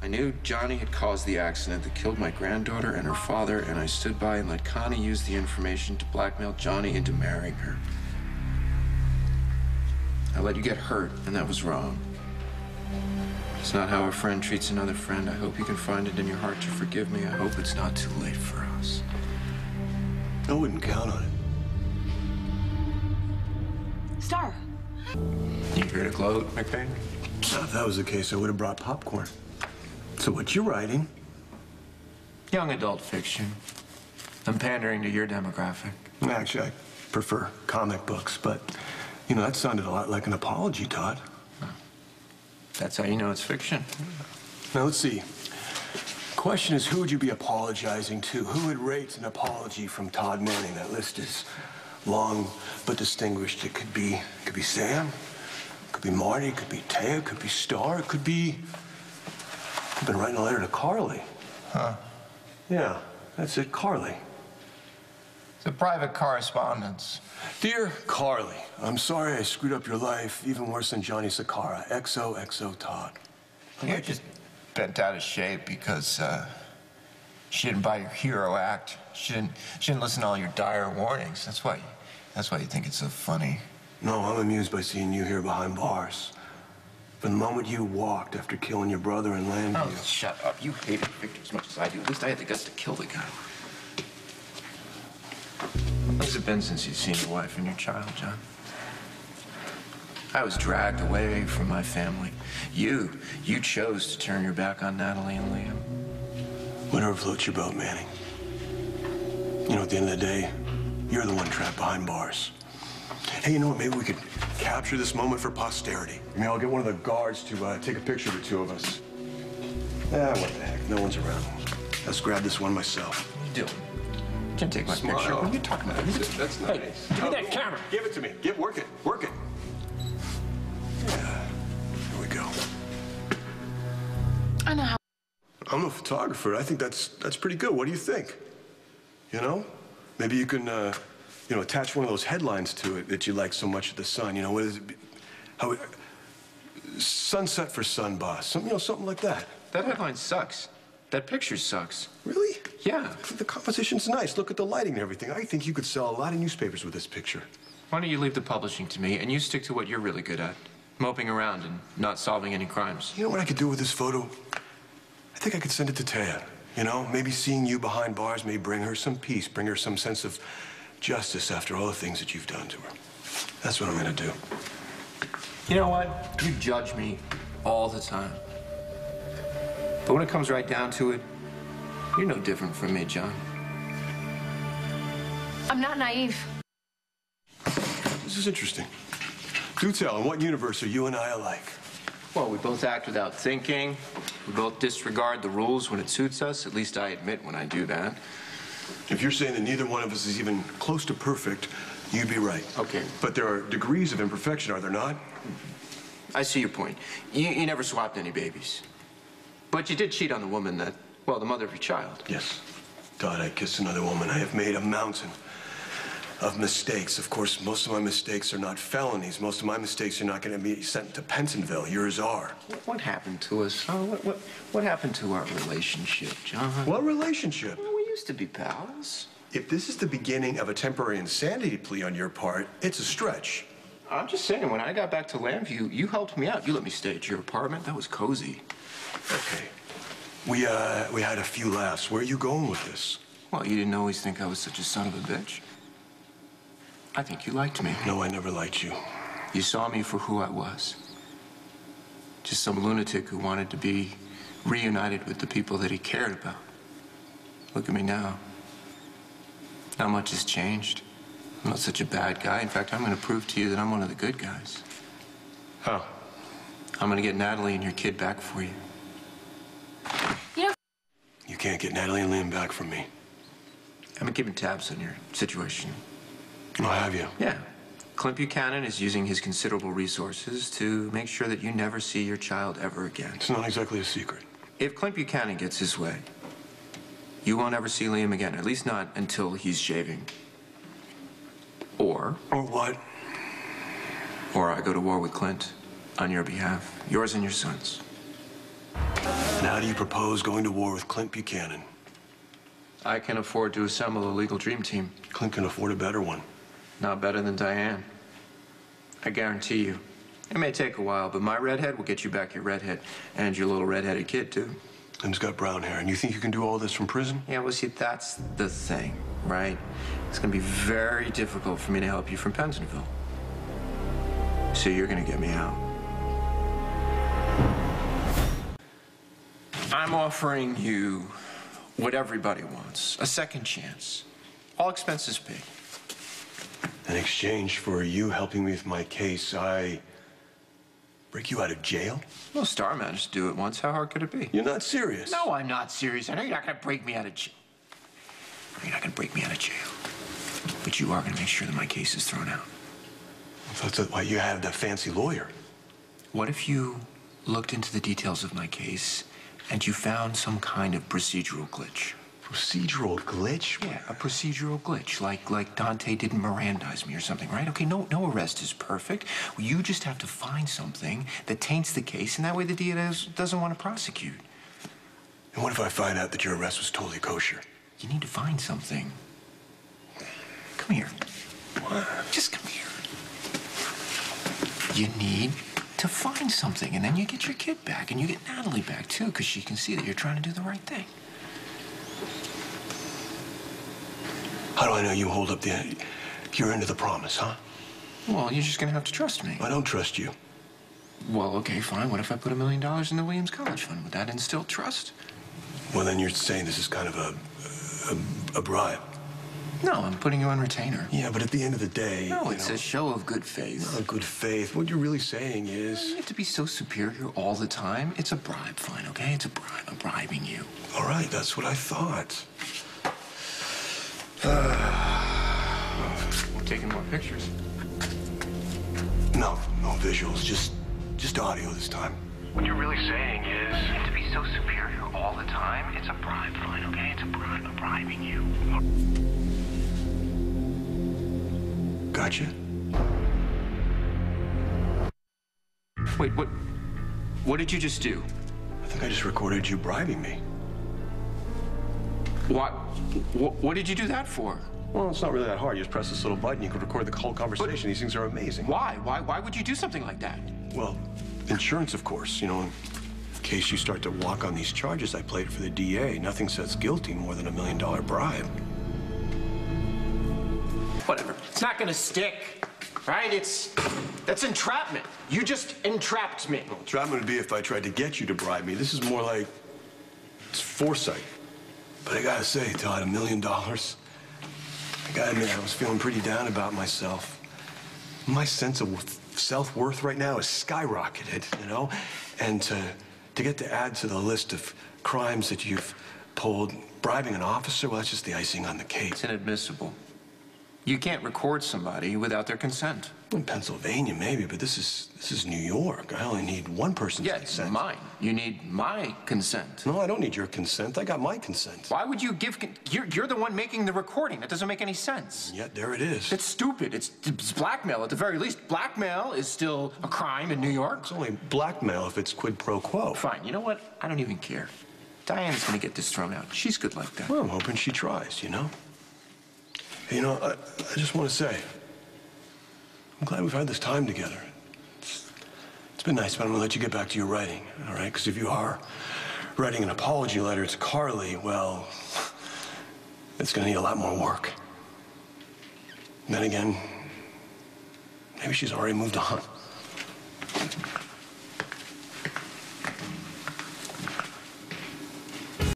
I knew Johnny had caused the accident that killed my granddaughter and her father, and I stood by and let Connie use the information to blackmail Johnny into marrying her. I let you get hurt, and that was wrong. It's not how a friend treats another friend. I hope you can find it in your heart to forgive me. I hope it's not too late for us. I wouldn't count on it. Star. You here to gloat, McBain? If that was the case, I would have brought popcorn. So what you're writing? Young adult fiction. I'm pandering to your demographic. Actually, I prefer comic books, but, you know, that sounded a lot like an apology, Todd. That's how you know it's fiction. Now, let's see. Question is, who would you be apologizing to? Who would rate an apology from Todd Manning? That list is long but distinguished. It could be Sam, it could be Marty, it could be Taya, it could be Star, it could be... I've been writing a letter to Carly. Huh? Yeah, that's it, Carly. It's a private correspondence. Dear Carly, I'm sorry I screwed up your life, even worse than Johnny Sakara. XOXO Todd. You're just bent out of shape because she didn't buy your hero act. She didn't listen to all your dire warnings. That's why you think it's so funny. No, I'm amused by seeing you here behind bars. From the moment you walked after killing your brother in Landview. Oh, shut up. You hated Victor as much as I do. At least I had the guts to kill the guy. How's it been since you've seen your wife and your child, John? I was dragged away from my family. You chose to turn your back on Natalie and Liam. Whatever floats your boat, Manning. You know, at the end of the day, you're the one trapped behind bars. Hey, you know what? Maybe we could capture this moment for posterity. I mean, I'll get one of the guards to take a picture of the two of us. Ah, what the heck? No one's around. Let's grab this one myself. What are you doing? You can't take my Smile. picture. What are you talking about? That's nice. Hey, give me that camera. Give it to me. Work it. Work it. Yeah. Here we go. I know how. I'm a photographer. I think that's pretty good. What do you think? You know? Maybe you can, you know, attach one of those headlines to it that you like so much at the Sun. You know, what is it? How it, Sunset for Sun Boss. Something like that. That headline sucks. That picture sucks. Really? Yeah. The composition's nice. Look at the lighting and everything. I think you could sell a lot of newspapers with this picture. Why don't you leave the publishing to me and you stick to what you're really good at? Moping around and not solving any crimes. You know what I could do with this photo? I think I could send it to Taya. You know, maybe seeing you behind bars may bring her some peace, bring her some sense of justice after all the things that you've done to her. That's what I'm gonna do. You know what? You judge me all the time. But when it comes right down to it, you're no different from me, John. I'm not naive. This is interesting. Do tell, in what universe are you and I alike? Well, we both act without thinking. We both disregard the rules when it suits us. At least I admit when I do that. If you're saying that neither one of us is even close to perfect, you'd be right. Okay. But there are degrees of imperfection, are there not? I see your point. You never swapped any babies. But you did cheat on the woman that, well, the mother of your child. Yes. Todd, I kissed another woman. I have made a mountain of mistakes. Of course, most of my mistakes are not felonies. Most of my mistakes are not going to be sent to Pentonville. Yours are. What happened to us? Huh? What happened to our relationship, John? What relationship? Well, we used to be pals. If this is the beginning of a temporary insanity plea on your part, it's a stretch. I'm just saying, when I got back to Landview, you helped me out. You let me stay at your apartment. That was cozy. Okay. We had a few laughs. Where are you going with this? Well, you didn't always think I was such a son of a bitch. I think you liked me. No, I never liked you. You saw me for who I was. Just some lunatic who wanted to be reunited with the people that he cared about. Look at me now. Not much has changed. I'm not such a bad guy. In fact, I'm going to prove to you that I'm one of the good guys. How? I'm going to get Natalie and your kid back for you. You know... You can't get Natalie and Liam back from me. I've been keeping tabs on your situation. Oh, have you? Yeah. Clint Buchanan is using his considerable resources to make sure that you never see your child ever again. It's not exactly a secret. If Clint Buchanan gets his way, you won't ever see Liam again, at least not until he's shaving. Or what? Or I go to war with Clint on your behalf, yours and your son's. Now How do you propose going to war with Clint Buchanan? I can afford to assemble a legal dream team. Clint can afford a better one. Not better than Diane. I guarantee you. It may take a while, but my redhead will get you back your redhead. And your little redheaded kid, too. Tim's got brown hair, and you think you can do all this from prison? Yeah, well, see, that's the thing, right? It's gonna be very difficult for me to help you from Pentonville. So you're gonna get me out. I'm offering you what everybody wants, a second chance. All expenses paid. In exchange for you helping me with my case, I break you out of jail? Well, Star managed to do it once. How hard could it be? You're not serious. No, I'm not serious. I know you're not gonna break me out of jail. You're not gonna break me out of jail. But you are gonna make sure that my case is thrown out. That's why you have that fancy lawyer. What if you looked into the details of my case and you found some kind of procedural glitch? Procedural glitch? Yeah, a procedural glitch, like Dante didn't Mirandize me or something, right? Okay, no arrest is perfect. Well, you just have to find something that taints the case, and that way the DA doesn't want to prosecute. And what if I find out that your arrest was totally kosher? You need to find something. Come here. What? Just come here. You need to find something, and then you get your kid back, and you get Natalie back, too, because she can see that you're trying to do the right thing. How do I know you hold up your end of the promise, huh? Well, you're just gonna have to trust me. I don't trust you. Well, okay, fine. What if I put $1 million in the Williams College Fund? Would that instill trust? Well, then you're saying this is kind of a bribe. No, I'm putting you on retainer. Yeah, but at the end of the day... No, it's a show of good faith. Not good faith. What you're really saying is... You have to be so superior all the time. It's a bribe, fine, okay? It's a bribe. I'm bribing you. All right, that's what I thought. Taking more pictures. No visuals, just audio this time. What you're really saying is... You have to be so superior all the time. It's a bribe, fine, okay? It's a bribe. I'm bribing you. Gotcha. Wait, what did you just do? I think I just recorded you bribing me. What did you do that for? Well, it's not really that hard. You just press this little button, you can record the whole conversation. These things are amazing. Why? Why would you do something like that? Well, insurance, of course. You know, in case you start to walk on these charges, I played for the DA. Nothing says guilty more than $1 million bribe. Whatever. It's not gonna stick, right? That's entrapment. You just entrapped me. Well, entrapment would be if I tried to get you to bribe me. This is more like, it's foresight. But I gotta say, Todd, $1 million. I gotta admit, I was feeling pretty down about myself. My sense of self-worth right now is skyrocketed, you know? And to get to add to the list of crimes that you've pulled, bribing an officer, well, that's just the icing on the cake. It's inadmissible. You can't record somebody without their consent. In Pennsylvania, maybe, but this is New York. I only need one person's consent. Yeah, mine. You need my consent. No, I don't need your consent. I got my consent. Why would you give... You're the one making the recording. That doesn't make any sense. Yet there it is. It's stupid. It's blackmail at the very least. Blackmail is still a crime in New York. It's only blackmail if it's quid pro quo. Fine. You know what? I don't even care. Diane's gonna get this thrown out. She's good like that. Well, I'm hoping she tries, you know? Hey, you know, I just want to say, I'm glad we've had this time together. It's been nice, but I'm going to let you get back to your writing, all right? Because if you are writing an apology letter to Carly, well, it's going to need a lot more work. And then again, maybe she's already moved on.